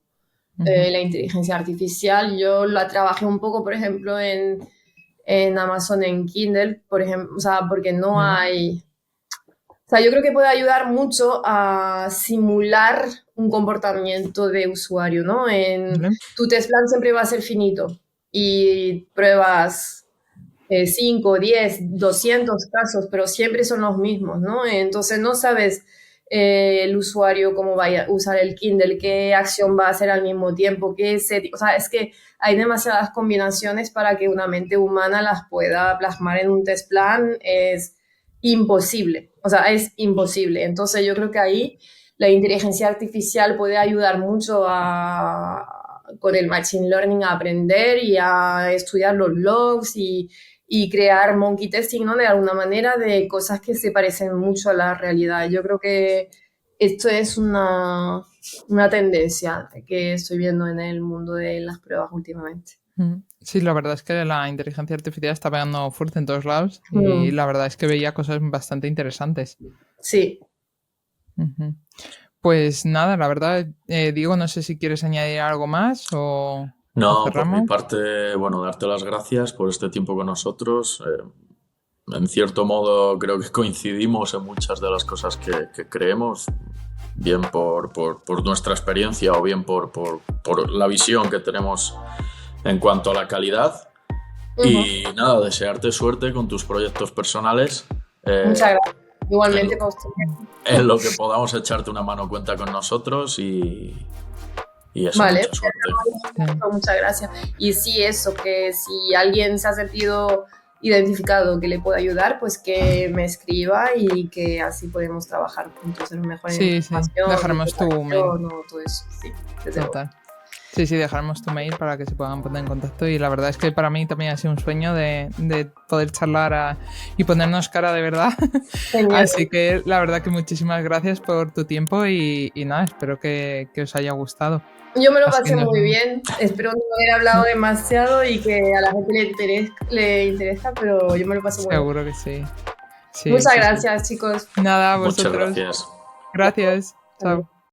La inteligencia artificial, yo la trabajé un poco, por ejemplo, en Amazon, en Kindle, por ejemplo, o sea, porque no hay... O sea, yo creo que puede ayudar mucho a simular un comportamiento de usuario, ¿no? Tu test plan siempre va a ser finito y pruebas 5, 10, 200 casos, pero siempre son los mismos, ¿no? Entonces no sabes el usuario cómo va a usar el Kindle, qué acción va a hacer al mismo tiempo, o sea, es que hay demasiadas combinaciones para que una mente humana las pueda plasmar en un test plan. Es imposible, o sea, es imposible. Entonces yo creo que ahí la inteligencia artificial puede ayudar mucho con el machine learning a aprender y a estudiar los logs y crear monkey testing, ¿no? De alguna manera de cosas que se parecen mucho a la realidad. Yo creo que esto es una tendencia que estoy viendo en el mundo de las pruebas últimamente. Sí, la verdad es que la inteligencia artificial está pegando fuerte en todos lados y la verdad es que veía cosas bastante interesantes. Sí. Pues nada, la verdad, Diego, no sé si quieres añadir algo más o... No, por mi parte, bueno, darte las gracias por este tiempo con nosotros. En cierto modo, creo que coincidimos en muchas de las cosas que creemos, bien por nuestra experiencia o bien por la visión que tenemos en cuanto a la calidad. Y nada, desearte suerte con tus proyectos personales. Muchas gracias. Igualmente con usted. En lo que podamos echarte una mano, cuenta con nosotros y eso, vale, mucha suerte. Muchas gracias. Y sí, eso, que si alguien se ha sentido identificado que le pueda ayudar, pues que me escriba y que así podemos trabajar juntos en mejor información. Sí, dejaremos tu mail. Todo eso, sí. Total. Sí, dejaremos tu mail para que se puedan poner en contacto y la verdad es que para mí también ha sido un sueño de poder charlar y ponernos cara de verdad. Genial. Así que la verdad que muchísimas gracias por tu tiempo y nada, espero que os haya gustado. Yo me lo pasé muy bien, espero no haber hablado demasiado y que a la gente le interesa, pero yo me lo pasé muy bien. Seguro que sí. Muchas gracias, chicos. Nada, vosotros. Muchas gracias. Gracias. Chao.